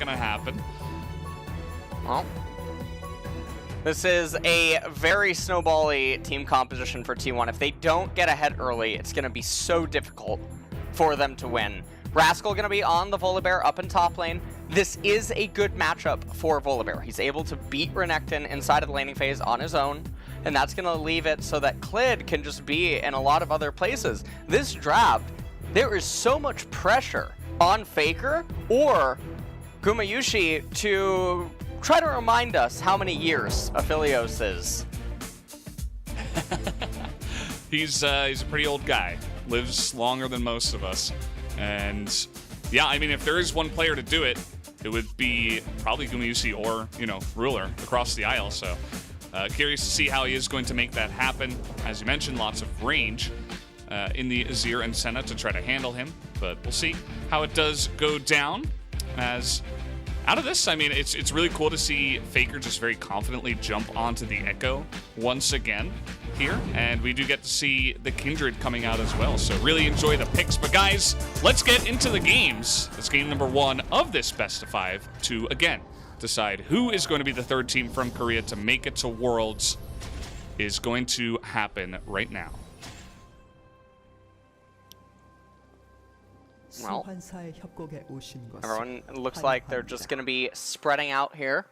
going to happen. Well, this is a very snowbally team composition for T1. If they don't get ahead early, it's going to be so difficult for them to win. Rascal going to be on the Volibear up in top lane. This is a good matchup for Volibear. He's able to beat Renekton inside of the laning phase on his own, and that's going to leave it so that Clid can just be in a lot of other places. This draft, there is so much pressure on Faker or Gamayusi to try to remind us how many years Aphelios is. He's a pretty old guy. Lives longer than most of us. And yeah, I mean, if there is one player to do it, it would be probably Gamayusi or, you know, Ruler across the aisle. So curious to see how he is going to make that happen. As you mentioned, lots of range in the Azir and Senna to try to handle him. But we'll see how it does go down. As out of this, I mean, it's really cool to see Faker just very confidently jump onto the Ekko once again here, and we do get to see the Kindred coming out as well, so really enjoy the picks. But guys, let's get into the games. It's game number 1 of this best of 5 to, again, decide who is going to be the third team from Korea to make it to Worlds is going to happen right now. Well, everyone looks like they're just going to be spreading out here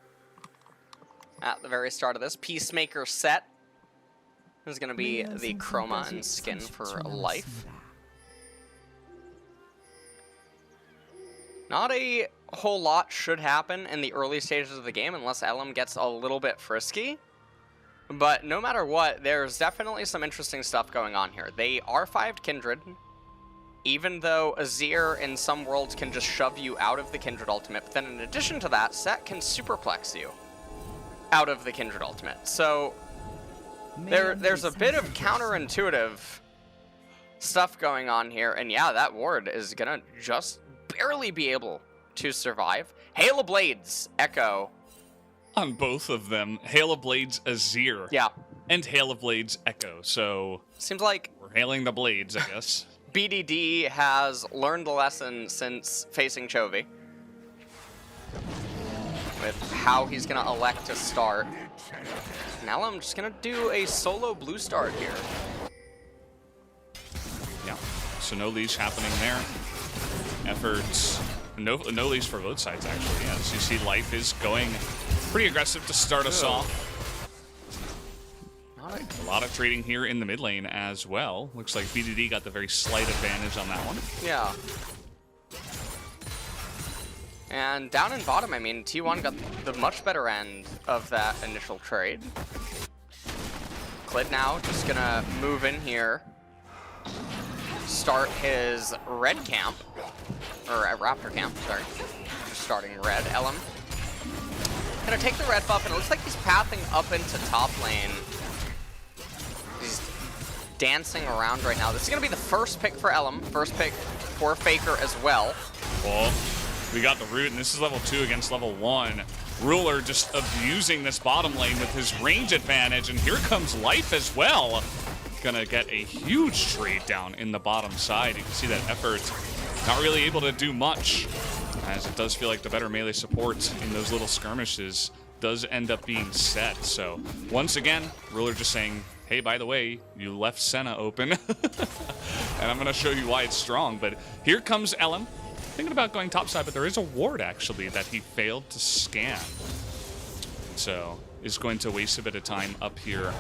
at the very start of this. Peacemaker set is going to be the chroma and skin for life. Not a whole lot should happen in the early stages of the game unless Ellim gets a little bit frisky. But no matter what, there's definitely some interesting stuff going on here. They R5'd Kindred. Even though Azir in some worlds can just shove you out of the Kindred ultimate, but then in addition to that, Set can superplex you out of the Kindred ultimate. So there's a bit of counterintuitive stuff going on here, and yeah, that ward is gonna just barely be able to survive. Hail of Blades, Ekko. On both of them, Hail of Blades Azir. Yeah. And Hail of Blades Ekko, so seems like we're hailing the blades, I guess. BDD has learned the lesson since facing Chovy with how he's going to elect to start. Now I'm just going to do a solo blue start here. Yeah, so no leash happening there. Efforts, no leash for both sides actually. Yeah, as you see, Life is going pretty aggressive to start us off. A lot of trading here in the mid lane as well. Looks like BDD got the very slight advantage on that one. Yeah. And down in bottom, I mean, T1 got the much better end of that initial trade. Clid now just gonna move in here, start his red camp, or Raptor camp, sorry. Just starting red. Ellim gonna take the red buff, and it looks like he's pathing up into top lane. He's dancing around right now. This is going to be the first pick for Ellim, first pick for Faker as well. Well, we got the root, and this is level 2 against level 1. Ruler just abusing this bottom lane with his range advantage, and here comes Life as well. Gonna get a huge trade down in the bottom side. You can see that effort not really able to do much, as it does feel like the better melee support in those little skirmishes does end up being Set. So once again, Ruler just saying, hey, by the way, you left Senna open. And I'm going to show you why it's strong. But here comes Ellim. Thinking about going topside, but there is a ward, actually, that he failed to scan. So is going to waste a bit of time up here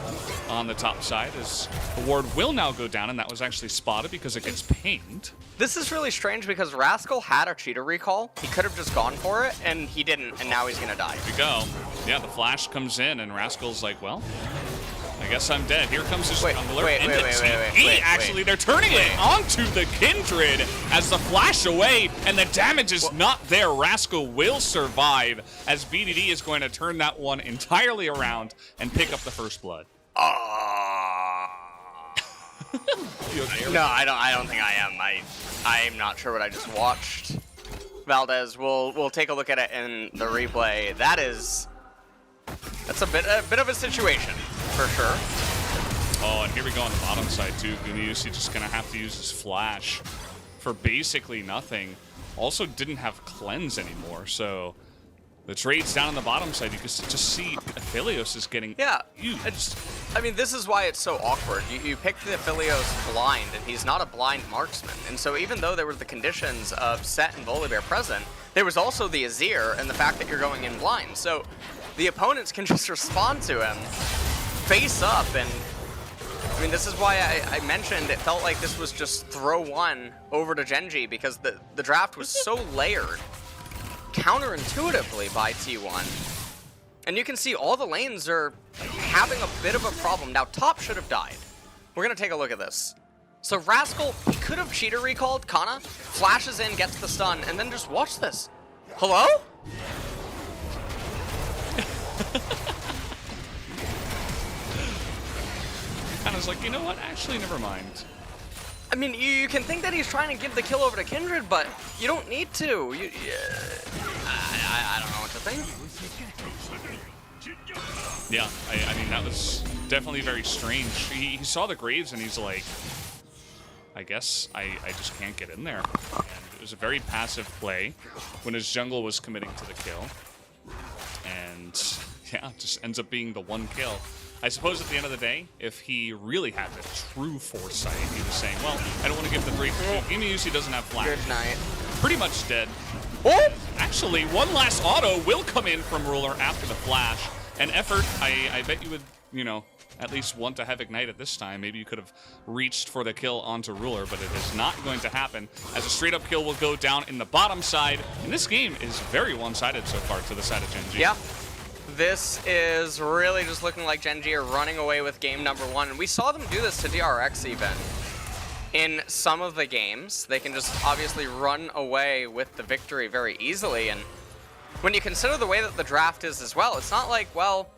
on the top side, as the ward will now go down, and that was actually spotted because it gets pinged. This is really strange because Rascal had a cheater recall. He could have just gone for it, and he didn't, and now he's going to die. Here we go. Yeah, the flash comes in, and Rascal's like, well, I guess I'm dead. Here comes his jungler. Wait, they're turning it onto the Kindred as the flash away, and the damage is not there. Rascal will survive, as BDD is going to turn that one entirely around and pick up the first blood. You okay? No, I don't think I am. I'm not sure what I just watched. Valdes, we'll take a look at it in the replay. That's a bit of a situation, for sure. Oh, and here we go on the bottom side too. Gamayusi just gonna have to use his flash for basically nothing. also didn't have Cleanse anymore, so the trades down on the bottom side, you can just see Aphelios is getting used. I mean, this is why it's so awkward. You picked the Aphelios blind, and he's not a blind marksman. And so even though there were the conditions of Set and Volibear present, there was also the Azir and the fact that you're going in blind. So the opponents can just respond to him face up. And I mean, this is why I mentioned it felt like this was just throw one over to Genji, because the draft was so layered counterintuitively by T1. And you can see all the lanes are having a bit of a problem. Now, top should have died. We're going to take a look at this. So Rascal, he could have cheater recalled Canna, flashes in, gets the stun, and then just watch this. Hello? Canna's like, you know what? Actually, never mind. I mean, you can think that he's trying to give the kill over to Kindred, but you don't need to. I don't know what to think. Yeah, I mean, that was definitely very strange. He saw the Graves and he's like, I guess I just can't get in there. And it was a very passive play when his jungle was committing to the kill. And yeah, it just ends up being the one kill. I suppose at the end of the day, if he really had the true foresight, he was saying, well, I don't want to give the 3-2. Gamayusi doesn't have flash. Good night. Pretty much dead. Oh! Actually, one last auto will come in from Ruler after the flash. An effort, I bet you would, you know, at least want to have Ignite at this time. Maybe you could have reached for the kill onto Ruler, but it is not going to happen, as a straight-up kill will go down in the bottom side. And this game is very one-sided so far to the side of Genji. Yeah. This is really just looking like Genji are running away with game number 1. And we saw them do this to DRX even. In some of the games, they can just obviously run away with the victory very easily. And when you consider the way that the draft is as well, it's not like, well,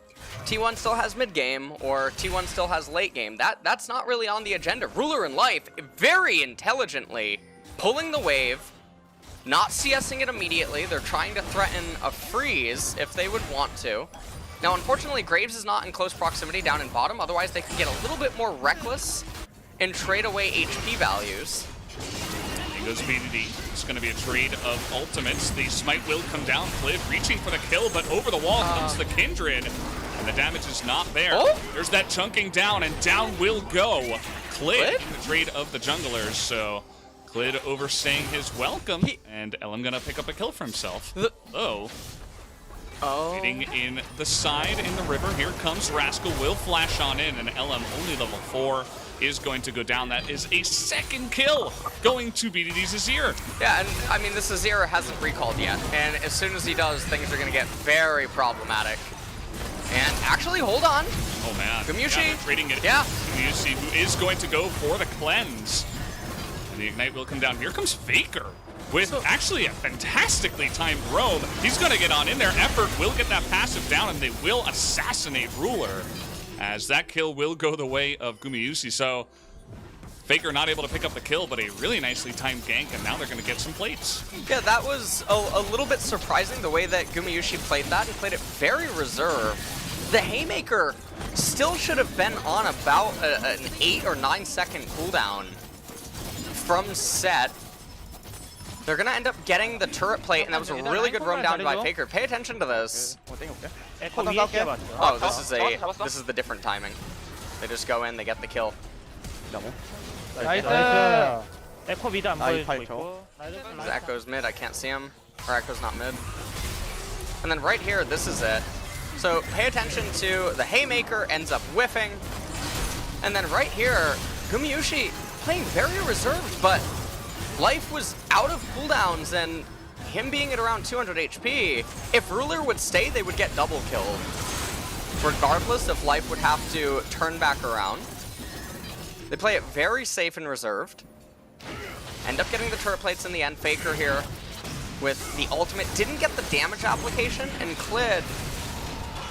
T1 still has mid-game or T1 still has late game. That's not really on the agenda. Ruler and Life very intelligently pulling the wave, not CSing it immediately. They're trying to threaten a freeze if they would want to. Now, unfortunately, Graves is not in close proximity down in bottom. Otherwise, they can get a little bit more reckless and trade away HP values. Here goes BDD. It's going to be a trade of ultimates. The smite will come down. Clid reaching for the kill, but over the wall comes the Kindred. And the damage is not there. Oh? There's that chunking down, and down will go Clid? The trade of the junglers. So Clid overstaying his welcome, and Ellim gonna pick up a kill for himself. Hitting in the side in the river. Here comes Rascal, will flash on in, and Ellim, only level 4, is going to go down. That is a second kill going to BDD's Azir. Yeah, and I mean, this Azir hasn't recalled yet, and as soon as he does, things are gonna get very problematic. And actually, hold on. Oh man. Gamayusi. Yeah, trading it. Yeah. Gamayusi, who is going to go for the cleanse. And the Ignite will come down. Here comes Faker with actually a fantastically timed roam. He's going to get on in there. Effort will get that passive down, and they will assassinate Ruler, as that kill will go the way of Gamayusi. So Faker not able to pick up the kill, but a really nicely timed gank, and now they're going to get some plates. Yeah, that was a little bit surprising, the way that Gamayusi played that. He played it very reserved. The Haymaker still should have been on about an 8 or 9 second cooldown from set. They're going to end up getting the turret plate, and that was a really good roam down by Faker. Pay attention to this. Oh, this is the different timing. They just go in, they get the kill. Ekko's mid, I can't see him. Or Ekko's not mid. And then right here, this is it. So pay attention to the Haymaker, ends up whiffing. And then right here, Gamayusi playing very reserved, but Life was out of cooldowns, and him being at around 200 HP, if Ruler would stay, they would get double killed. Regardless if Life would have to turn back around. They play it very safe and reserved. End up getting the turret plates in the end. Faker here with the ultimate. Didn't get the damage application, and Clid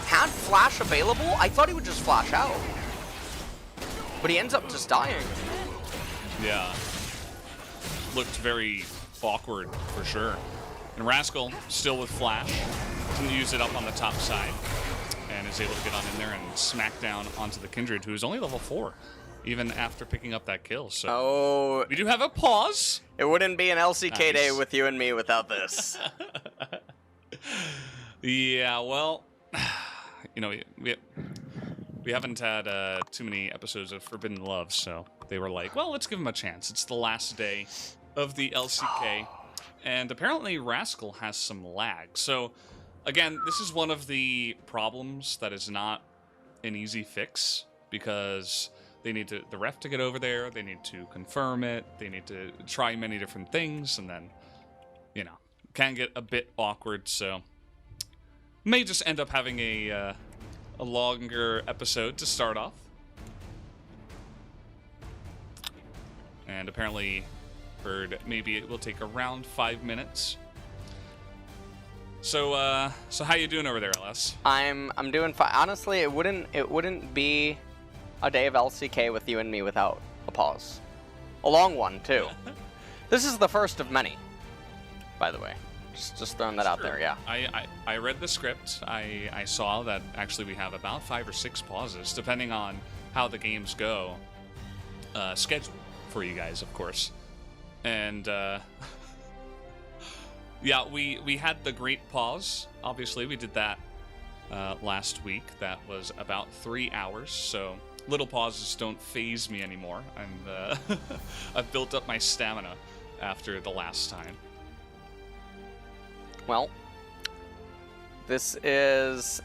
had flash available. I thought he would just flash out, but he ends up just dying. Yeah. Looked very awkward for sure. And Rascal still with flash. Can use it up on the top side, and is able to get on in there and smack down onto the Kindred, who is only level 4. even after picking up that kill. So Oh, we do have a pause. it wouldn't be an LCK day Nice. with you and me without this. Yeah, well, you know, we haven't had too many episodes of Forbidden Love, so they were like, well, let's give him a chance. It's the last day of the LCK, and apparently Rascal has some lag. So, again, this is one of the problems that is not an easy fix, because they need the ref to get over there, they need to confirm it, they need to try many different things, and then, you know, can get a bit awkward, so may just end up having a longer episode to start off. And apparently heard maybe it will take around 5 minutes. So so how you doing over there, LS? I'm doing fine. Honestly, it wouldn't be a day of LCK with you and me without a pause. A long one, too. This is the first of many, by the way. Just throwing that out there, yeah. I read the script. I saw that actually we have about 5 or 6 pauses, depending on how the games go. Scheduled for you guys, of course. And yeah, we had the great pause. Obviously, we did that last week. That was about 3 hours. So little pauses don't phase me anymore. And I've built up my stamina after the last time. Well, this is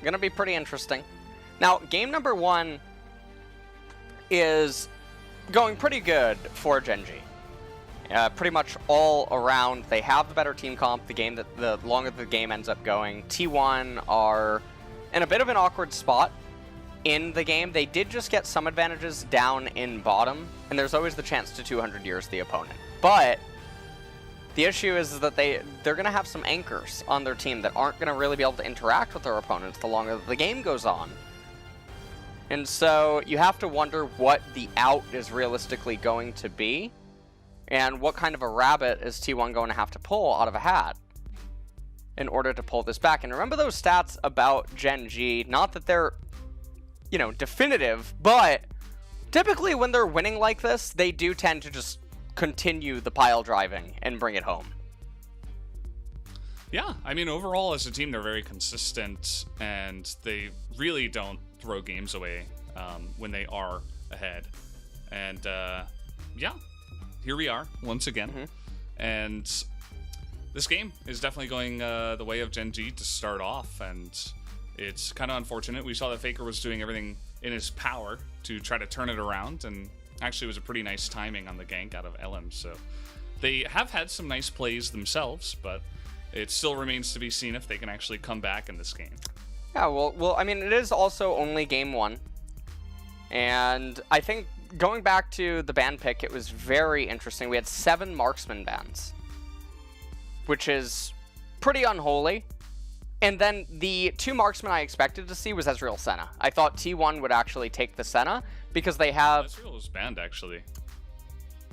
going to be pretty interesting. Now, game number 1 is going pretty good for Gen.G. Pretty much all around, they have the better team comp. The longer the game ends up going, T1 are in a bit of an awkward spot in the game. They did just get some advantages down in bottom, and there's always the chance to 200 years the opponent. But the issue is that they're going to have some anchors on their team that aren't going to really be able to interact with their opponents the longer the game goes on. And so you have to wonder what the out is realistically going to be, and what kind of a rabbit is T1 going to have to pull out of a hat in order to pull this back. And remember those stats about Gen.G, not that they're, you know, definitive, but typically when they're winning like this, they do tend to just continue the pile driving and bring it home. Yeah, I mean, overall as a team, they're very consistent, and they really don't throw games away when they are ahead. And yeah, here we are once again. Mm-hmm. And this game is definitely going the way of Gen.G to start off, and it's kind of unfortunate. We saw that Faker was doing everything in his power to try to turn it around, and actually, it was a pretty nice timing on the gank out of Ellim, so they have had some nice plays themselves, but it still remains to be seen if they can actually come back in this game. Yeah, well, I mean, it is also only game 1, and I think going back to the ban pick, it was very interesting. We had 7 marksman bans, which is pretty unholy. And then the 2 marksmen I expected to see was Ezreal Senna. I thought T1 would actually take the Senna because they have... Ezreal was banned, actually.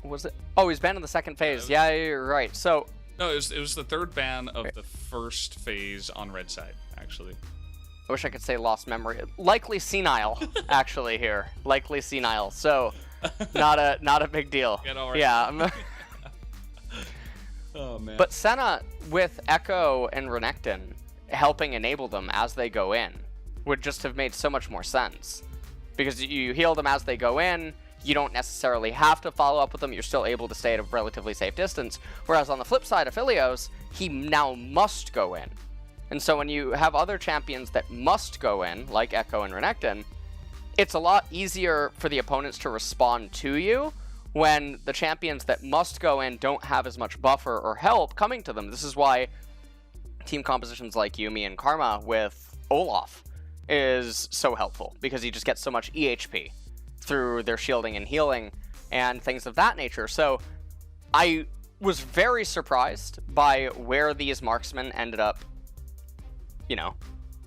Was it? Oh, he's banned in the second phase. Yeah, you're right. So... No, it was the 3rd ban of the first phase on red side, actually. I wish I could say lost memory. Likely senile, actually, here. Likely senile. So, not a big deal. Yeah. Oh, man. But Senna, with Ekko and Renekton helping enable them as they go in, would just have made so much more sense. Because you heal them as they go in, you don't necessarily have to follow up with them, you're still able to stay at a relatively safe distance. Whereas on the flip side, Aphelios, he now must go in. And so when you have other champions that must go in, like Ekko and Renekton, it's a lot easier for the opponents to respond to you when the champions that must go in don't have as much buffer or help coming to them. This is why team compositions like Yuumi and Karma with Olaf is so helpful, because he just gets so much EHP through their shielding and healing and things of that nature. So I was very surprised by where these marksmen ended up, you know,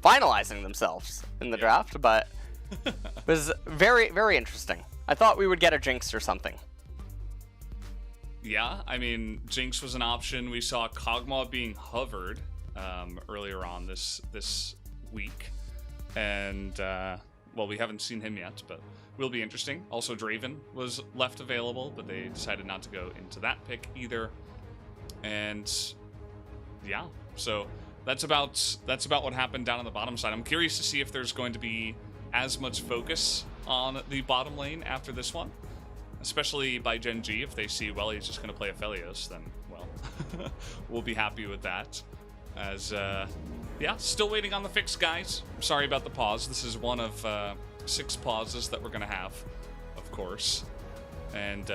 finalizing themselves in the draft, but it was very, very interesting. I thought we would get a Jinx or something. Yeah, I mean, Jinx was an option. We saw Kog'Maw being hovered earlier on this week, and well, we haven't seen him yet, but will be interesting. Also, Draven was left available, but they decided not to go into that pick either. And yeah, so that's about what happened down on the bottom side. I'm curious to see if there's going to be as much focus on the bottom lane after this one, especially by Gen G. If they see, well, he's just going to play Aphelios, then, well, we'll be happy with that. As, yeah, still waiting on the fix, guys. I'm sorry about the pause. This is one of 6 pauses that we're going to have, of course. And,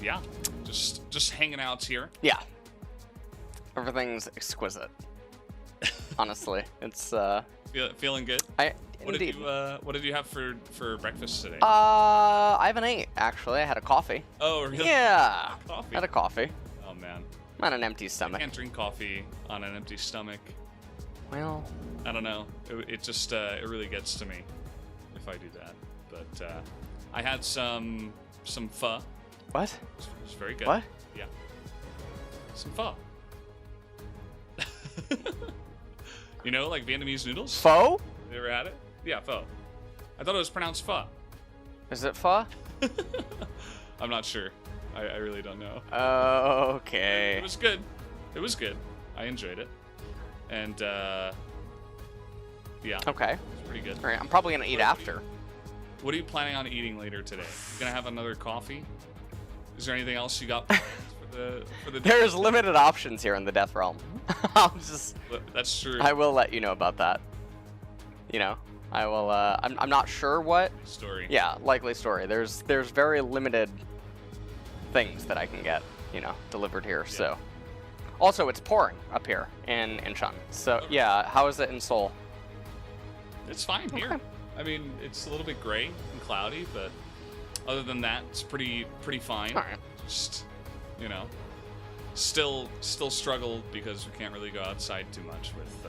yeah, just hanging out here. Yeah. Everything's exquisite. Honestly, it's feeling good. Indeed. What did you have for breakfast today? I haven't ate actually. I had a coffee. Oh, really? Yeah. Coffee. Had a coffee. Oh man. I'm on an empty stomach. I can't drink coffee on an empty stomach. Well, I don't know. It just it really gets to me if I do that. But I had some pho. what? It's very good. What? Yeah. Some pho. You know, like Vietnamese noodles? Pho? You ever had it? Yeah, pho. I thought it was pronounced pho. Is it pho? I'm not sure. I really don't know. Okay. It was good. It was good. I enjoyed it. And, yeah. Okay. It's pretty good. All right. I'm probably gonna eat after. What are you planning on eating later today? You gonna have another coffee? Is there anything else you got planned for the There's limited options here in the Death Realm. That's true. I will let you know about that. You know, I will. I'm not sure what. Story. Yeah, likely story. There's very limited things that I can get, you know, delivered here. Yeah. So, also it's pouring up here in Chun. So yeah, how is it in Seoul? It's fine here. Okay. I mean, it's a little bit gray and cloudy, but other than that, it's pretty fine. All right. Just, you know, still struggle because we can't really go outside too much with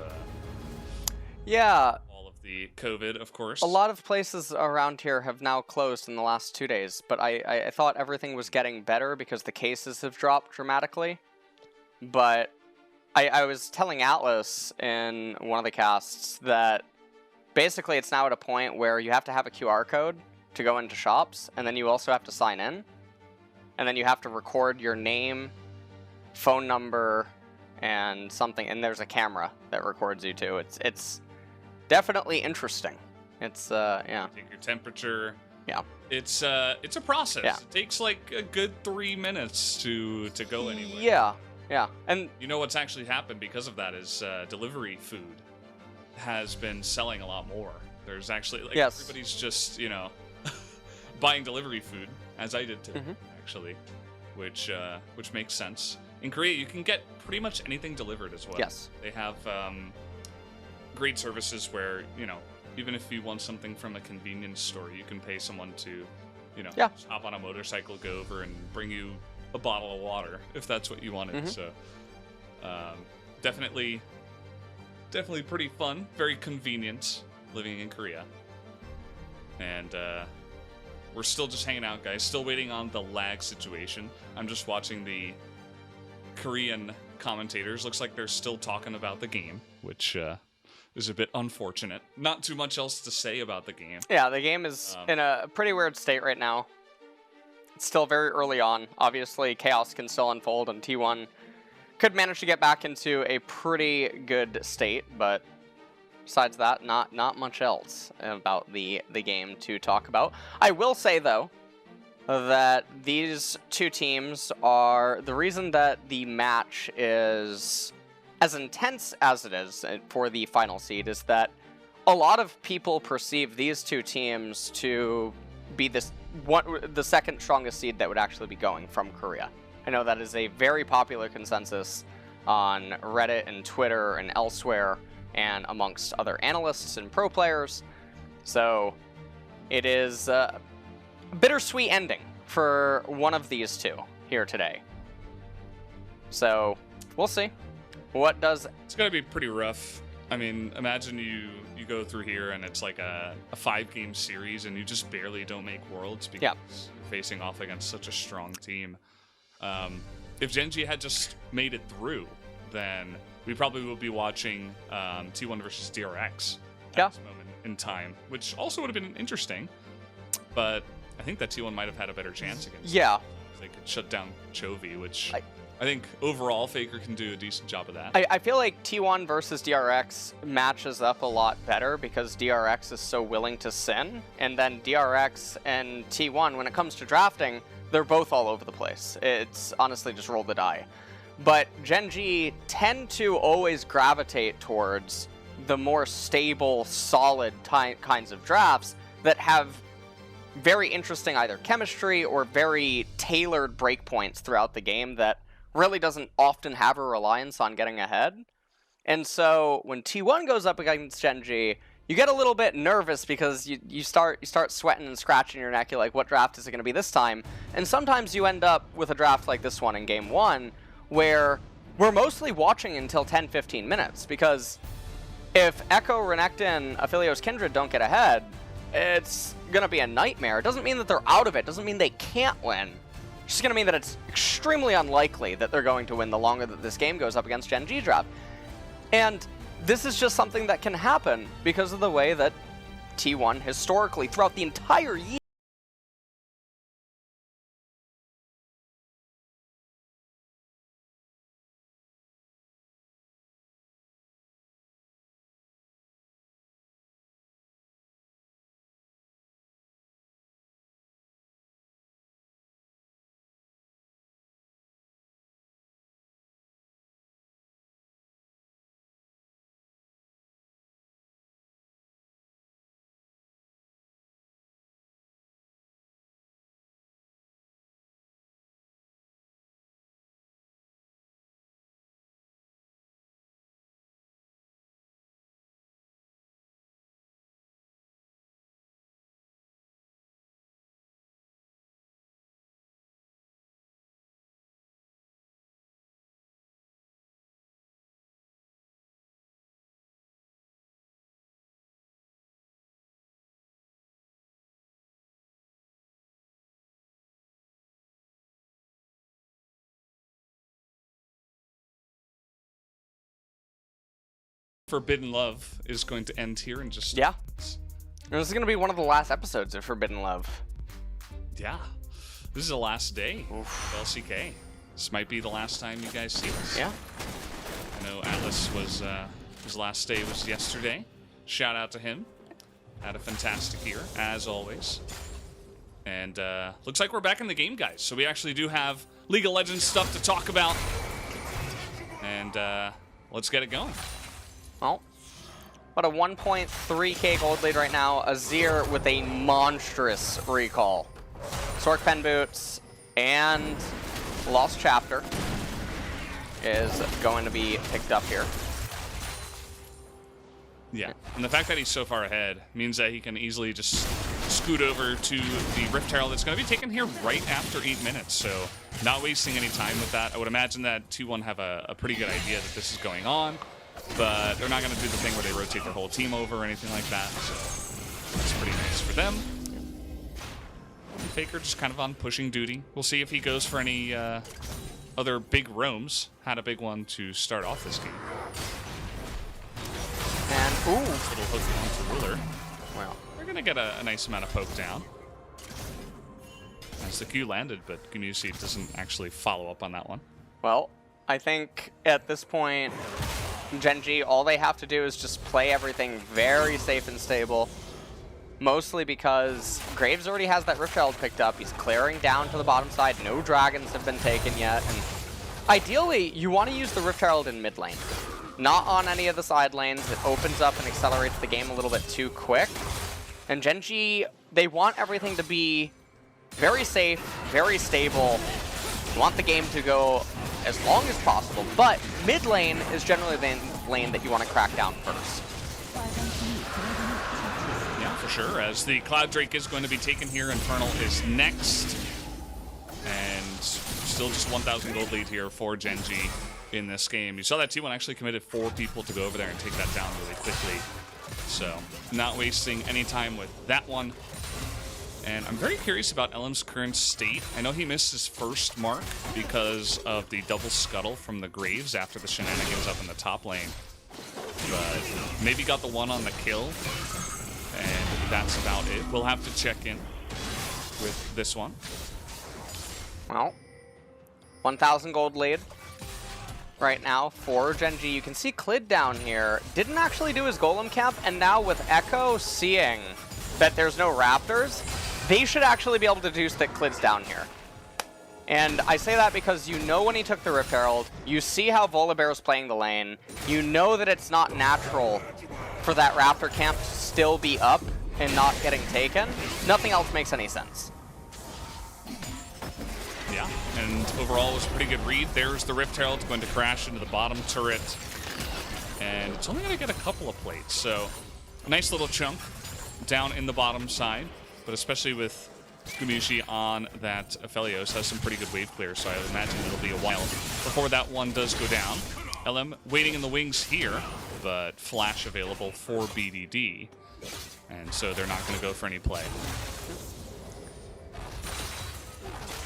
yeah, all of the COVID, of course. a lot of places around here have now closed in the last 2 days, but I thought everything was getting better because the cases have dropped dramatically. But I was telling Atlas in one of the casts that basically it's now at a point where you have to have a QR code to go into shops, and then you also have to sign in, and then you have to record your name, phone number, and something, and there's a camera that records you too. It's definitely interesting. It's yeah. Take your temperature. Yeah. It's a process. Yeah. It takes like a good 3 minutes to go anywhere. Yeah. Yeah. And you know what's actually happened because of that is delivery food has been selling a lot more. There's actually like yes. everybody's just, you know, buying delivery food, as I did today, actually, which makes sense. In Korea, you can get pretty much anything delivered as well. Yes. They have great services where, you know, even if you want something from a convenience store, you can pay someone to, you know, just hop on a motorcycle, go over and bring you a bottle of water if that's what you wanted. So definitely pretty fun, very convenient living in Korea. And we're still just hanging out, guys. Still waiting on the lag situation. I'm just watching the Korean commentators. Looks like they're still talking about the game, which is a bit unfortunate. Not too much else to say about the game. Yeah, the game is in a pretty weird state right now. It's still very early on. Obviously, chaos can still unfold, and T1 could manage to get back into a pretty good state, but besides that, not much else about the game to talk about. I will say, though, that these two teams are the reason that the match is as intense as it is for the final seed is that a lot of people perceive these two teams to be the second strongest seed that would actually be going from Korea. I know that is a very popular consensus on Reddit and Twitter and elsewhere, and amongst other analysts and pro players. So it is a bittersweet ending for one of these two here today. So we'll see. It's going to be pretty rough. I mean, imagine you go through here and it's like a 5-game series and you just barely don't make Worlds because you're facing off against such a strong team. If Gen G had just made it through, then we probably will be watching T1 versus DRX at this moment in time, which also would have been interesting. But I think that T1 might have had a better chance against. Yeah. They could shut down Chovy, which I think overall Faker can do a decent job of that. I feel like T1 versus DRX matches up a lot better because DRX is so willing to sin, and then DRX and T1, when it comes to drafting, they're both all over the place. It's honestly just roll the die. But Gen G tend to always gravitate towards the more stable, solid kinds of drafts that have very interesting either chemistry or very tailored breakpoints throughout the game that really doesn't often have a reliance on getting ahead. And so when T1 goes up against Gen G, you get a little bit nervous because you start sweating and scratching your neck. You're like, what draft is it going to be this time? And sometimes you end up with a draft like this one in Game 1 where we're mostly watching until 10-15 minutes, because if Ekko, Renekton, Aphelios, Kindred don't get ahead, it's going to be a nightmare. It doesn't mean that they're out of it. It doesn't mean they can't win. It's just going to mean that it's extremely unlikely that they're going to win the longer that this game goes up against Gen G draft. And this is just something that can happen because of the way that T1 historically, throughout the entire year, Forbidden Love is going to end here in just... yeah. And this is going to be one of the last episodes of Forbidden Love. Yeah. This is the last day of LCK. This might be the last time you guys see us. Yeah. I know Atlas was, his last day was yesterday. Shout out to him. Had a fantastic year, as always. And looks like we're back in the game, guys. So we actually do have League of Legends stuff to talk about. And let's get it going. Well, about a 1.3k gold lead right now. Azir with a monstrous recall. Sork Pen Boots and Lost Chapter is going to be picked up here. Yeah, and the fact that he's so far ahead means that he can easily just scoot over to the Rift Herald that's going to be taken here right after 8 minutes, so not wasting any time with that. I would imagine that T1 have a pretty good idea that this is going on, but they're not going to do the thing where they rotate their whole team over or anything like that, so that's pretty nice for them. Faker just kind of on pushing duty. We'll see if he goes for any other big roams. Had a big one to start off this game. And, ooh. Little hook onto Ruler. Well, They're going to get a nice amount of poke down. As the Q landed, but Gamayusi doesn't actually follow up on that one. well, I think at this point, Gen G, all they have to do is just play everything very safe and stable. Mostly because Graves already has that Rift Herald picked up. He's clearing down to the bottom side. No dragons have been taken yet. And ideally, you want to use the Rift Herald in mid lane. Not on any of the side lanes. It opens up and accelerates the game a little bit too quick. And Gen G, they want everything to be very safe, very stable. You want the game to go as long as possible. But mid lane is generally the lane that you want to crack down first. Yeah, for sure, as the Cloud Drake is going to be taken here. Infernal is next. And still just 1,000 gold lead here for Gen G in this game. You saw that T1 actually committed 4 people to go over there and take that down really quickly. So, not wasting any time with that one. And I'm very curious about Ellim's current state. I know he missed his first mark because of the double scuttle from the Graves after the shenanigans up in the top lane. But maybe got the one on the kill that's about it. We'll have to check in with this one. Well, 1,000 gold lead right now for Gen.G. You can see Clid down here didn't actually do his golem camp, and now with Ekko seeing that there's no Raptors, they should actually be able to deduce that Clid's down here. And I say that because you know when he took the Rift Herald, you see how Volibear is playing the lane, you know that it's not natural for that Raptor camp to still be up and not getting taken. Nothing else makes any sense. Yeah, and overall it was a pretty good read. There's the Rift Herald going to crash into the bottom turret. And it's only going to get a couple of plates, so a nice little chunk down in the bottom side. But especially with Gamayusi on that Aphelios, has some pretty good wave clear, so I would imagine it'll be a while before that one does go down. Ellim waiting in the wings here, but flash available for BDD. And so they're not going to go for any play.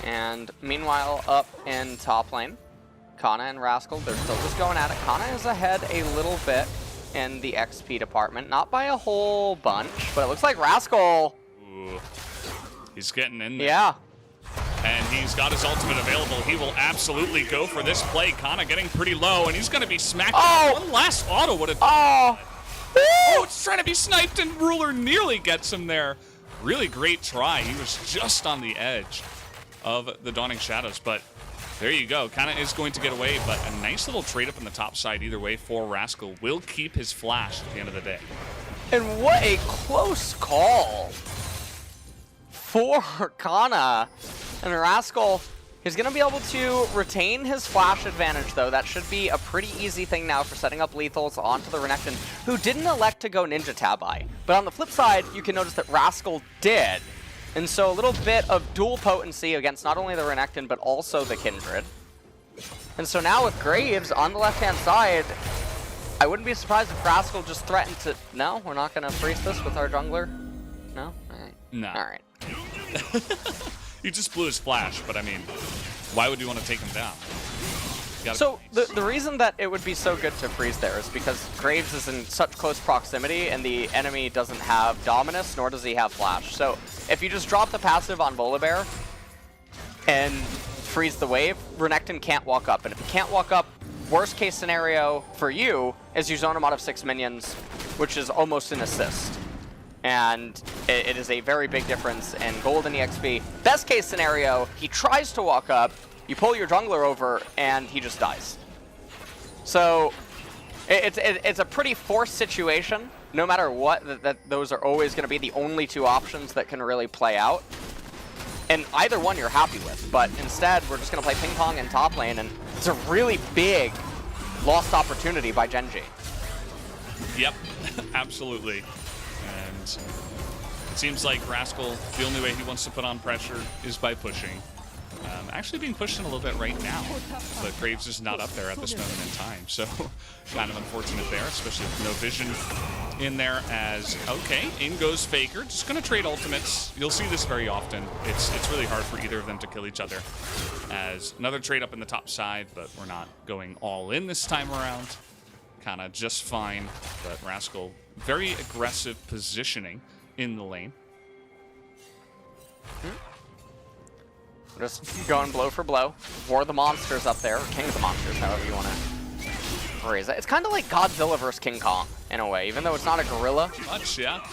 And meanwhile, up in top lane, Canna and Rascal, they're still just going at it. Canna is ahead a little bit in the XP department. Not by a whole bunch, but it looks like Rascal... Ooh, he's getting in there. Yeah. And he's got his ultimate available. He will absolutely go for this play. Canna getting pretty low, and he's going to be smacked. Oh! One last auto would have... Oh! Oh, it's trying to be sniped, and Ruler nearly gets him there. Really great try. He was just on the edge of the Dawning Shadows, but there you go. Canna is going to get away, but a nice little trade up on the top side either way for Rascal. Will keep his flash at the end of the day. And what a close call for Canna. And Rascal is going to be able to retain his flash advantage, though. That should be a pretty easy thing now for setting up lethals onto the Renekton, who didn't elect to go Ninja Tabi. But on the flip side, you can notice that Rascal did. And so a little bit of dual potency against not only the Renekton, but also the Kindred. And so now with Graves on the left-hand side, I wouldn't be surprised if Rascal just threatened to... No, we're not going to freeze this with our jungler? No? All right. No. All right. He just blew his flash, but I mean, why would you want to take him down? So the reason that it would be so good to freeze there is because Graves is in such close proximity and the enemy doesn't have Dominus, nor does he have Flash. So if you just drop the passive on Volibear and freeze the wave, Renekton can't walk up. And if he can't walk up, worst case scenario for you is you zone him out of 6 minions, which is almost an assist. And it is a very big difference in gold and EXP. Best case scenario, he tries to walk up, you pull your jungler over, and he just dies. So it's a pretty forced situation. No matter what, that those are always going to be the only two options that can really play out. And either one you're happy with. But instead, we're just going to play ping pong in top lane, and it's a really big lost opportunity by Gen.G. Yep, absolutely. And it seems like Rascal, the only way he wants to put on pressure is by pushing. Actually being pushed in a little bit right now, but Graves is not up there at this moment in time, so kind of unfortunate there, especially with no vision in there as, okay, in goes Faker, just going to trade ultimates. You'll see this very often. It's really hard for either of them to kill each other. As another trade up in the top side, but we're not going all in this time around. Kind of just fine, but Rascal, very aggressive positioning in the lane. Just going blow for blow. War the monsters up there, or King of the Monsters, however you want to phrase it. It's kind of like Godzilla vs. King Kong, in a way, even though it's not a gorilla. Much, yeah.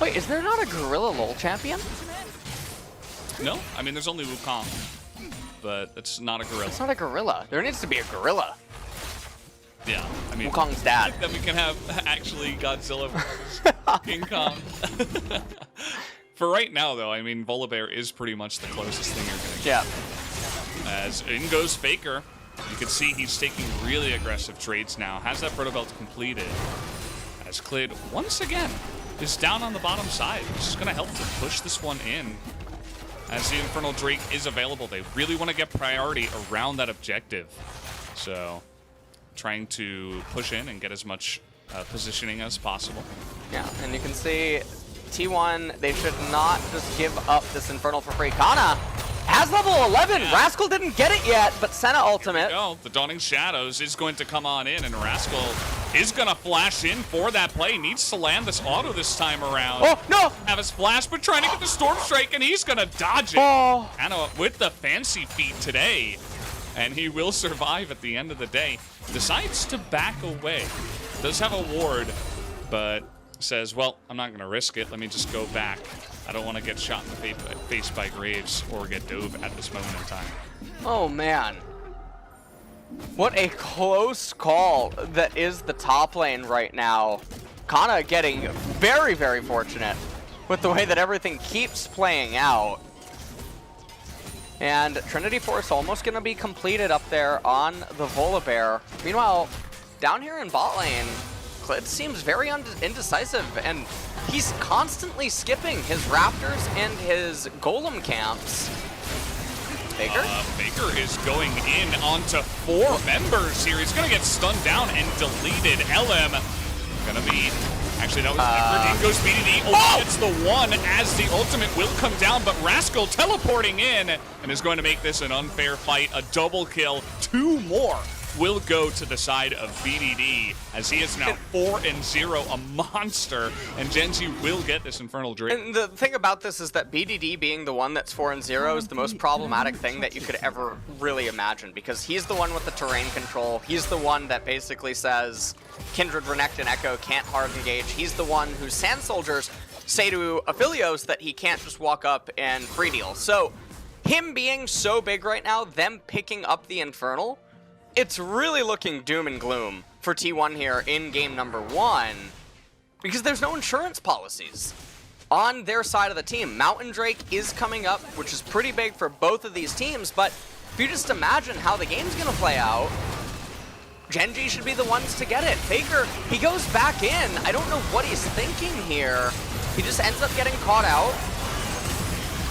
Wait, is there not a gorilla LoL champion? No, I mean, there's only Wukong, but it's not a gorilla. It's not a gorilla. There needs to be a gorilla. Yeah, I mean, Wukong's dad. Then we can have actually Godzilla vs. King Kong. For right now, though, I mean, Volibear is pretty much the closest thing you're going to get. Yeah. As in goes Faker. You can see he's taking really aggressive trades now. Has that Proto Belt completed. As Clid, once again, is down on the bottom side, which is going to help to push this one in. As the Infernal Drake is available, they really want to get priority around that objective. So, trying to push in and get as much positioning as possible. Yeah, and you can see T1, they should not just give up this Infernal for free. Canna has level 11. Yeah. Rascal didn't get it yet, but Senna ultimate. Go. The Dawning Shadows is going to come on in, and Rascal is going to flash in for that play. Needs to land this auto this time around. Oh, no! Have his flash, but trying to get the Storm Strike, and he's going to dodge it. Oh. Canna with the fancy feat today, and he will survive at the end of the day. Decides to back away. Does have a ward, but says, well, I'm not going to risk it. Let me just go back. I don't want to get shot in the face by Graves or get dove at this moment in time. Oh, man. What a close call that is the top lane right now. Canna getting very, very fortunate with the way that everything keeps playing out. And Trinity Force almost going to be completed up there on the Volibear. Meanwhile, down here in bot lane, Clid seems very indecisive, and he's constantly skipping his Raptors and his Golem camps. Faker? Faker is going in onto 4 members here. He's going to get stunned down and deleted. Ellim going to be... Actually, that was Kindred. In goes BDD. Oh, it's the one as the ultimate will come down, but Rascal teleporting in and is going to make this an unfair fight. A double kill. 2 more will go to the side of BDD as he is now 4-0, a monster, and Gen G will get this Infernal Drake. And the thing about this is that BDD being the one that's 4-0 is the most problematic thing that you could ever really imagine, because he's the one with the terrain control. He's the one that basically says Kindred, Renekton, Ekko can't hard engage. He's the one whose Sand Soldiers say to Aphelios that he can't just walk up and free deal. So him being so big right now, them picking up the Infernal, it's really looking doom and gloom for T1 here in game number 1, because there's no insurance policies on their side of the team. Mountain Drake is coming up, which is pretty big for both of these teams, but if you just imagine how the game's going to play out, Gen G should be the ones to get it. Faker, he goes back in. I don't know what he's thinking here. He just ends up getting caught out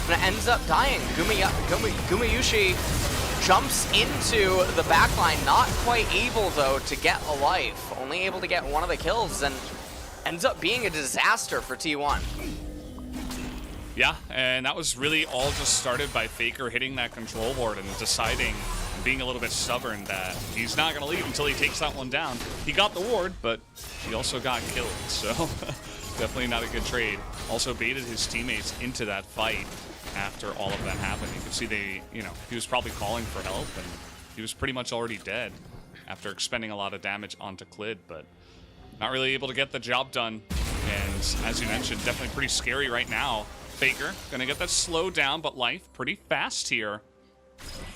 and ends up dying. Gamayusi jumps into the backline, not quite able though to get a life, only able to get one of the kills, and ends up being a disaster for T1. Yeah, and that was really all just started by Faker hitting that control board and deciding, being a little bit stubborn, that he's not going to leave until he takes that one down. He got the ward, but he also got killed, so definitely not a good trade. Also baited his teammates into that fight. After all of that happened, you could see he was probably calling for help, and he was pretty much already dead after expending a lot of damage onto Clid, but not really able to get the job done. And as you mentioned, definitely pretty scary right now. Faker gonna get that slowed down, but life pretty fast here.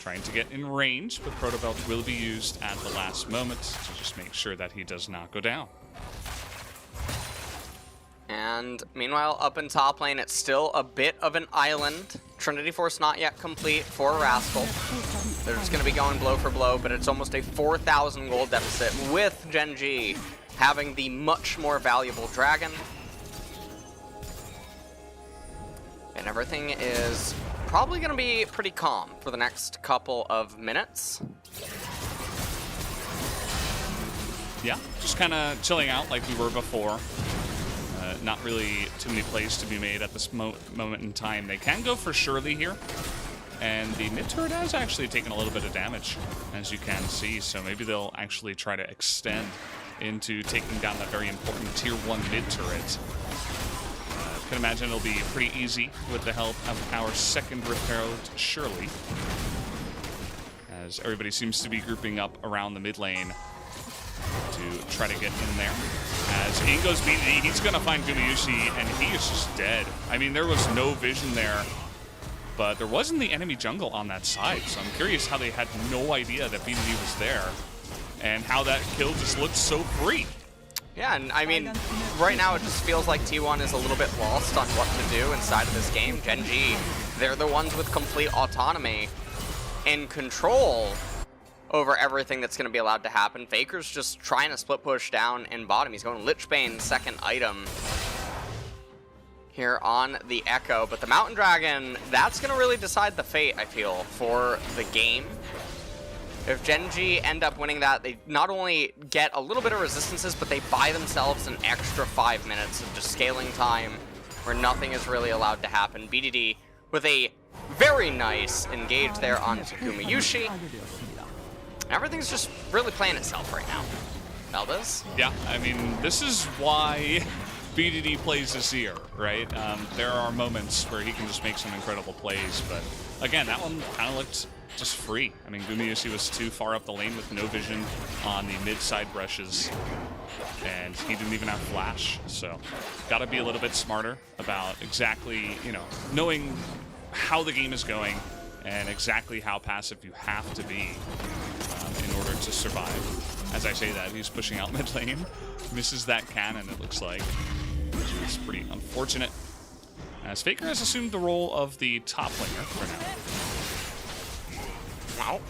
Trying to get in range, but Proto Belt will be used at the last moment to just make sure that he does not go down. And meanwhile, up in top lane, it's still a bit of an island. Trinity Force not yet complete for Rascal. They're just going to be going blow for blow, but it's almost a 4,000 gold deficit with Gen G having the much more valuable dragon. And everything is probably going to be pretty calm for the next couple of minutes. Yeah, just kind of chilling out like we were before. Not really too many plays to be made at this moment in time. They can go for Shirley here, and the mid turret has actually taken a little bit of damage, as you can see, so maybe they'll actually try to extend into taking down that very important tier 1 mid turret. I can imagine it'll be pretty easy with the help of our second Rift Herald, Shirley, as everybody seems to be grouping up around the mid lane to try to get in there. As in goes BDD, he's going to find Gamayusi, and he is just dead. I mean, there was no vision there, but there wasn't the enemy jungle on that side, so I'm curious how they had no idea that BDD was there, and how that kill just looked so free. Yeah, and I mean, right now it just feels like T1 is a little bit lost on what to do inside of this game. Gen G, they're the ones with complete autonomy and control over everything that's going to be allowed to happen. Faker's just trying to split push down in bottom. He's going Lichbane, second item here on the Ekko. But the Mountain Dragon, that's going to really decide the fate, I feel, for the game. If Gen G end up winning that, they not only get a little bit of resistances, but they buy themselves an extra 5 minutes of just scaling time where nothing is really allowed to happen. BDD with a very nice engage there onto Gamayusi. Everything's just really playing itself right now. Valdes? Yeah, I mean, this is why BDD plays Azir, right? There are moments where he can just make some incredible plays, but again, that one kind of looked just free. I mean, Gamayusi was too far up the lane with no vision on the mid-side brushes, and he didn't even have flash, so got to be a little bit smarter about exactly, you know, knowing how the game is going and exactly how passive you have to be in order to survive. As I say that, he's pushing out mid lane, misses that cannon, it looks like, which is pretty unfortunate, as Faker has assumed the role of the top laner for now. Wow.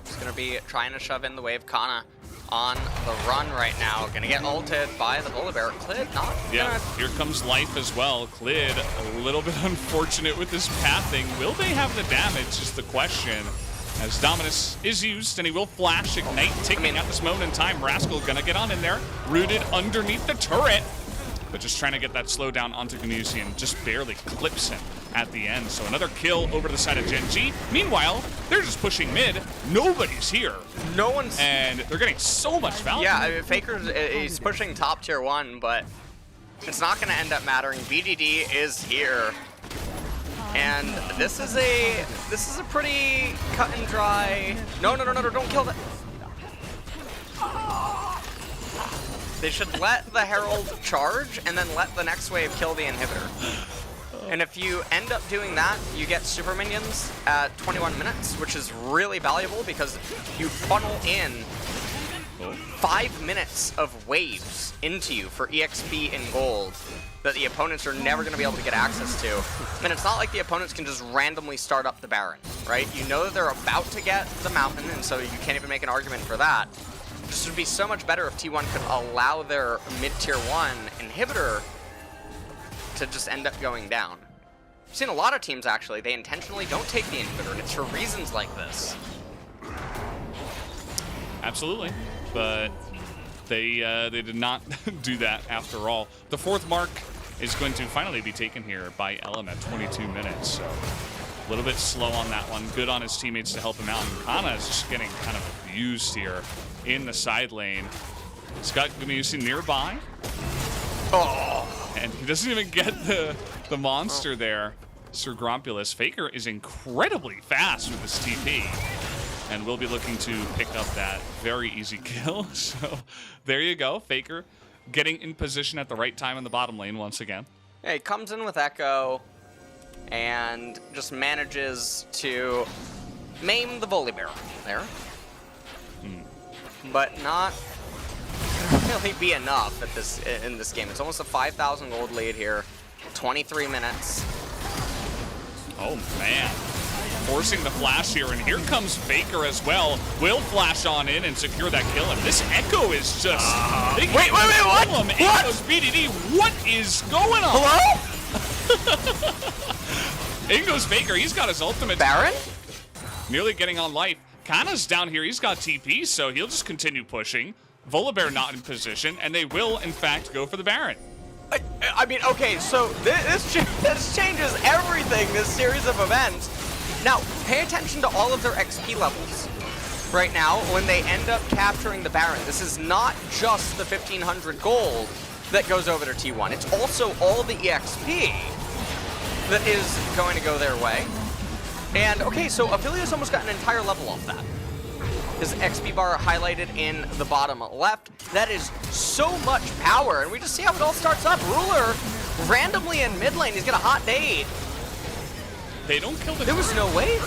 He's going to be trying to shove in the wave. Canna on the run right now. Going to get ulted by the Volibear. Clid not Yeah, here comes life as well. Clid a little bit unfortunate with this pathing. Will they have the damage is the question. As Dominus is used, and he will flash Ignite, ticking at this moment in time. Rascal gonna get on in there, rooted underneath the turret, but just trying to get that slowdown onto Gamayusi and just barely clips him at the end. So another kill over to the side of Gen G. Meanwhile, they're just pushing mid. Nobody's here. No one's... And they're getting so much value. Yeah, I mean, Faker's he's pushing top tier 1, but it's not gonna end up mattering. BDD is here. And this is a pretty cut and dry. No, don't kill that. They should let the Herald charge and then let the next wave kill the inhibitor. And if you end up doing that, you get super minions at 21 minutes, which is really valuable because you funnel in 5 minutes of waves into you for EXP and gold that the opponents are never going to be able to get access to. And it's not like the opponents can just randomly start up the Baron, right? You know that they're about to get the mountain, and so you can't even make an argument for that. This would be so much better if T1 could allow their mid-tier 1 inhibitor to just end up going down. I've seen a lot of teams, actually, they intentionally don't take the inhibitor, and it's for reasons like this. Absolutely, but they did not do that after all. The 4th mark is going to finally be taken here by Ellim at 22 minutes, so a little bit slow on that one. Good on his teammates to help him out. And Canna is just getting kind of abused here in the side lane. He's got Gamayusi nearby. Oh! And he doesn't even get the monster there. Sir Grompulus. Faker is incredibly fast with his TP. And we'll be looking to pick up that very easy kill. So there you go. Faker getting in position at the right time in the bottom lane once again. Yeah, he comes in with Ekko and just manages to maim the Volibear there. But not really be enough at in this game. It's almost a 5,000 gold lead here. 23 minutes. Oh, man. Forcing the flash here, and here comes Faker as well. Will flash on in and secure that kill, and this Ekko is just... Wait, what? Ekko's BDD, what is going on? Hello? In goes Faker, he's got his ultimate. Baron? Nearly getting on life. Kanna's down here, he's got TP, so he'll just continue pushing. Volibear not in position, and they will, in fact, go for the Baron. I mean, okay, so this changes everything, this series of events. Now, pay attention to all of their XP levels right now when they end up capturing the Baron. This is not just the 1,500 gold that goes over to T1. It's also all the EXP that is going to go their way. And, okay, so Aphelios almost got an entire level off that. His XP bar highlighted in the bottom left. That is so much power, and we just see how it all starts up. Ruler, randomly in mid lane, he's got a hot nade. They don't kill the... There was no way.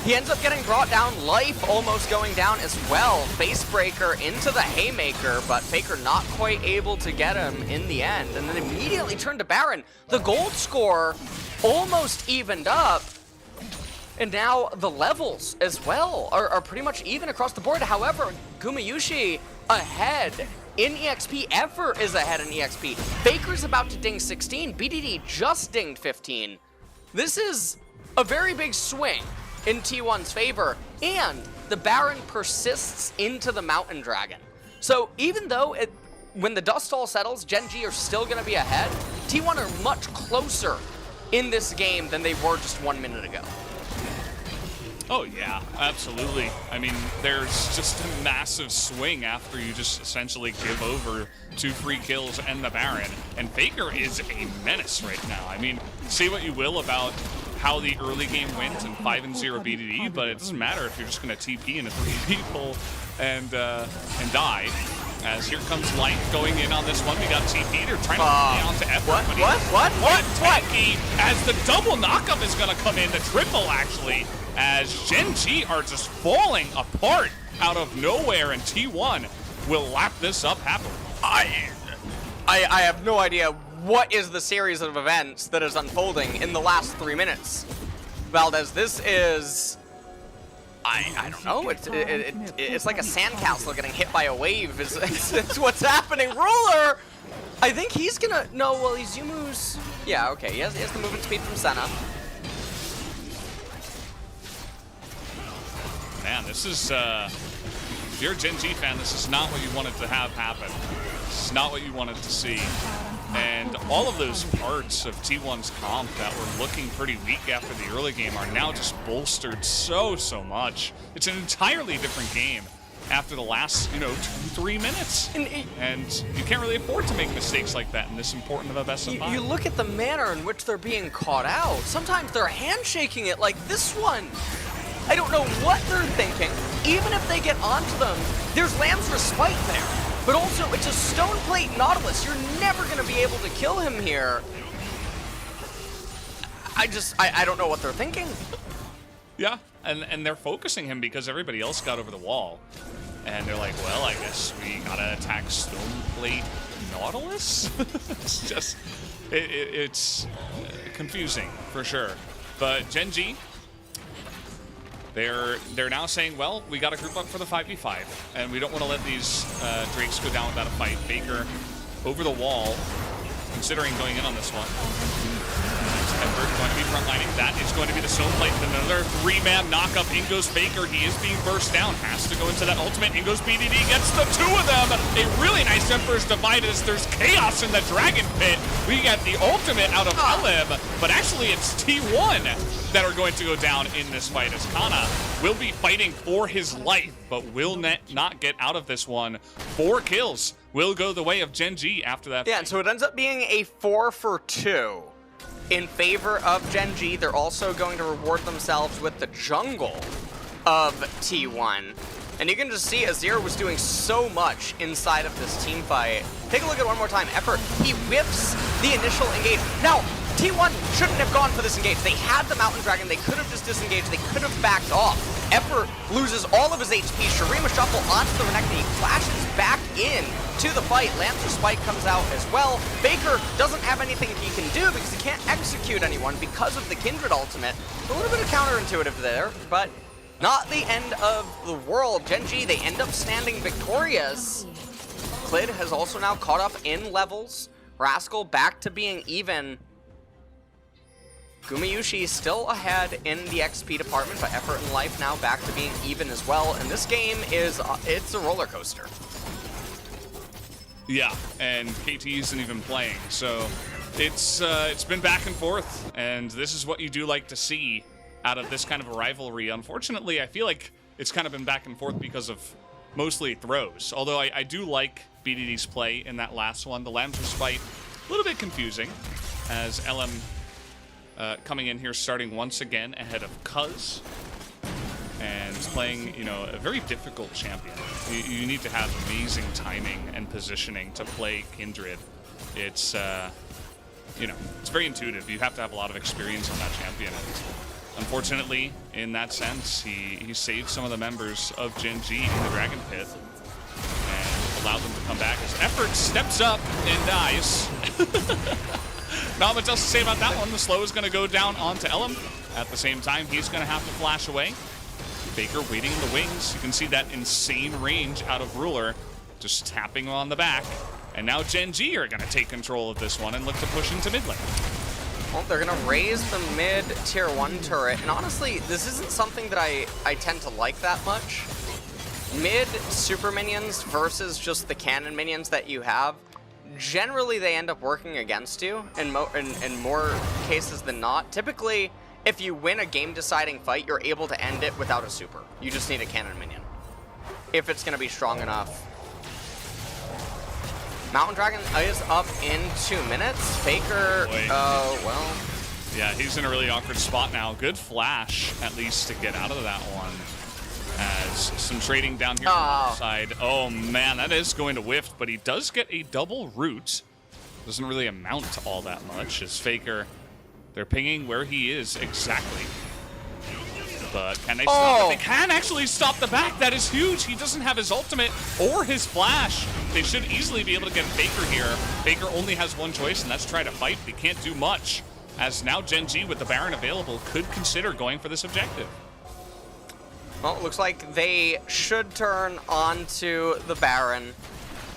He ends up getting brought down. Life almost going down as well. Facebreaker into the Haymaker, but Faker not quite able to get him in the end. And then immediately turned to Baron. The gold score almost evened up. And now the levels as well are pretty much even across the board. However, Gamayusi ahead in EXP. Ever is ahead in EXP. Faker's about to ding 16. BDD just dinged 15. This is a very big swing in T1's favor. And the Baron persists into the Mountain Dragon. So even though when the dust all settles, Gen G are still going to be ahead, T1 are much closer in this game than they were just 1 minute ago. Oh yeah, absolutely. I mean, there's just a massive swing after you just essentially give over 2 free kills and the Baron. And Faker is a menace right now. I mean, say what you will about how the early game went in 5-0 BDD, but it doesn't matter if you're just going to TP into 3 people and die. As here comes Light going in on this one. We got TP. They're trying to play on to effort. What? As the double knockup is going to come in, the triple actually, as Gen G are just falling apart out of nowhere, and T1 will lap this up happily. I have no idea what is the series of events that is unfolding in the last 3 minutes. Valdes, this is... I don't know. It's like a sandcastle getting hit by a wave. It's what's happening. Ruler, I think he's gonna. No, well, he's Yumu's. Yeah, okay. He has the movement speed from Senna. Man, this is. If you're a Gen G fan, this is not what you wanted to have happen. This is not what you wanted to see. And all of those parts of T1's comp that were looking pretty weak after the early game are now just bolstered so much. It's an entirely different game after the last, 2-3 minutes. And you can't really afford to make mistakes like that in this important of a best of 5. You look at the manner in which they're being caught out. Sometimes they're handshaking it like this one. I don't know what they're thinking. Even if they get onto them, there's Lamb's Respite there. But also, it's a stone plate Nautilus. You're never going to be able to kill him here. I don't know what they're thinking. Yeah, and they're focusing him because everybody else got over the wall. And they're like, well, I guess we gotta attack stone plate Nautilus? It's just, it's confusing, for sure. But Gen G, they're now saying, well, we got to group up for the 5v5, and we don't want to let these Drakes go down without a fight. Faker over the wall, considering going in on this one. Effort going to be frontlining. That is going to be the stone plate. Another 3-man knockup. In goes Faker. He is being burst down. Has to go into that ultimate. In goes BDD. Gets the 2 of them. A really nice Emperor's Divide as there's chaos in the Dragon Pit. We get the ultimate out of Ellim, but actually it's T1 that are going to go down in this fight, as Canna will be fighting for his life, but will not get out of this one. 4 kills will go the way of Gen G after that Yeah, fight. and so it ends up being a 4 for 2 in favor of Gen G. They're also going to reward themselves with the jungle of T1. And you can just see Azir was doing so much inside of this team fight. Take a look at it one more time. Effort, he whips the initial engage. Now, T1 shouldn't have gone for this engage. They had the Mountain Dragon. They could have just disengaged. They could have backed off. Effort loses all of his HP. Shurima Shuffle onto the Renekton. He flashes back in to the fight. Lancer Spike comes out as well. Faker doesn't have anything he can do because he can't execute anyone because of the Kindred ultimate. A little bit of counterintuitive there, but not the end of the world. Gen G, they end up standing victorious. Clid has also now caught up in levels. Rascal back to being even. Gamayusi still ahead in the XP department, but Effort and Life now back to being even as well. And this game is, it's a roller coaster. Yeah, and KT isn't even playing, so it's been back and forth, and this is what you do like to see out of this kind of a rivalry. Unfortunately, I feel like it's kind of been back and forth because of mostly throws, although I do like BDD's play in that last one. The Lamb's Respite, a little bit confusing, as Ellim coming in here starting once again ahead of Cuz, and playing, a very difficult champion. You need to have amazing timing and positioning to play Kindred. It's, it's very intuitive. You have to have a lot of experience on that champion. Unfortunately, in that sense, he saved some of the members of Gen G in the Dragon Pit and allowed them to come back as Effort steps up and dies. Not much else to say about that one. The slow is going to go down onto Ellim. At the same time, he's going to have to flash away. Faker waiting in the wings. You can see that insane range out of Ruler, just tapping on the back. And now Gen G are going to take control of this one and look to push into mid lane. Well, they're going to raise the mid tier 1 turret. And honestly, this isn't something that I tend to like that much. Mid super minions versus just the cannon minions that you have generally they end up working against you in more cases than not. Typically, if you win a game-deciding fight, you're able to end it without a super. You just need a cannon minion, if it's going to be strong enough. Mountain Dragon is up in 2 minutes. Faker, well... Yeah, he's in a really awkward spot now. Good flash, at least, to get out of that one. As some trading down here on the side. Oh, man, that is going to whiff, but he does get a double root. Doesn't really amount to all that much, as Faker, they're pinging where he is exactly. But can they stop it? They can actually stop the back. That is huge. He doesn't have his ultimate or his flash. They should easily be able to get Faker here. Faker only has one choice, and that's try to fight. He can't do much, as now Gen G with the Baron available could consider going for this objective. Well, it looks like they should turn onto the Baron.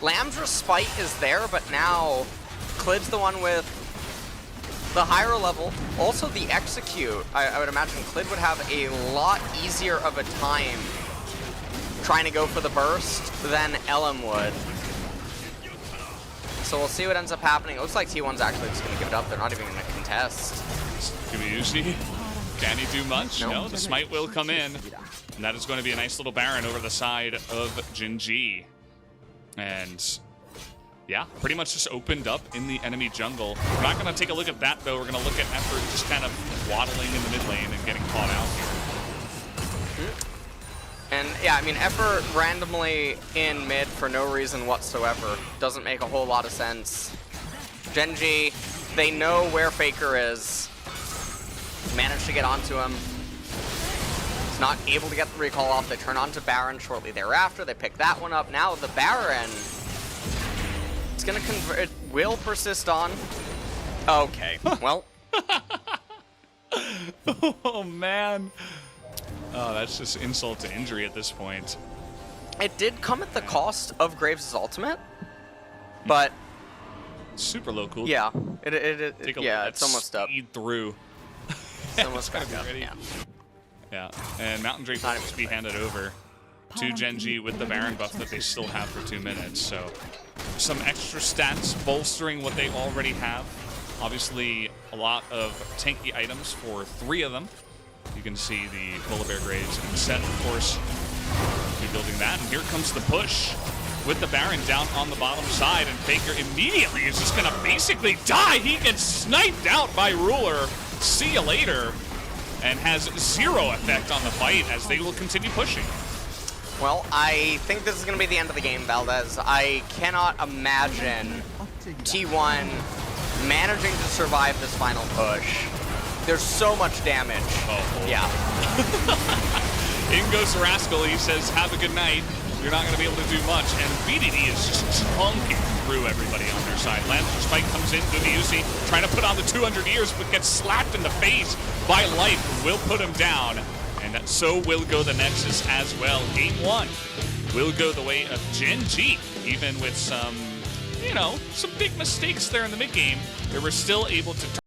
Lamb's Respite is there, but now Clid's the one with the higher level. Also the Execute. I would imagine Clid would have a lot easier of a time trying to go for the burst than Ellim would. So we'll see what ends up happening. It looks like T1's actually just going to give it up. They're not even going to contest. Gamayusi, can he do much? Nope. No, the smite will come in. And that is going to be a nice little Baron over the side of Gen G. And yeah, pretty much just opened up in the enemy jungle. We're not going to take a look at that, though. We're going to look at Effort just kind of waddling in the mid lane and getting caught out here. And yeah, I mean, Effort randomly in mid for no reason whatsoever. Doesn't make a whole lot of sense. Gen G, they know where Faker is. Managed to get onto him. He's not able to get the recall off. They turn onto Baron shortly thereafter. They pick that one up. Now the Baron, it's going to convert. It will persist on. Okay, well. Oh, man. Oh, that's just insult to injury at this point. It did come at the cost of Graves' ultimate, but super low cooldown. yeah, it's almost up. Speed through. It's almost back up. Ready. Yeah. Yeah, and Mountain Drake will just be handed over to Gen G with the Baron buff that they still have for 2 minutes. So some extra stats bolstering what they already have. Obviously, a lot of tanky items for 3 of them. You can see the Volibear Graves and set, of course, rebuilding that. And here comes the push with the Baron down on the bottom side. And Faker immediately is just going to basically die. He gets sniped out by Ruler. See you later. And has 0 effect on the fight as they will continue pushing. Well, I think this is going to be the end of the game, Valdes. I cannot imagine T1 managing to survive this final push. There's so much damage. Oh. Yeah. In goes Rascal. He says, have a good night. You're not going to be able to do much. And BDD is just chunking through everybody on their side. Lamb's Spike comes in. Gamayusi trying to put on the 200 years, but gets slapped in the face by Life. Will put him down. And so will go the Nexus as well. Game 1 will go the way of Gen G. Even with some, some big mistakes there in the mid game, they were still able to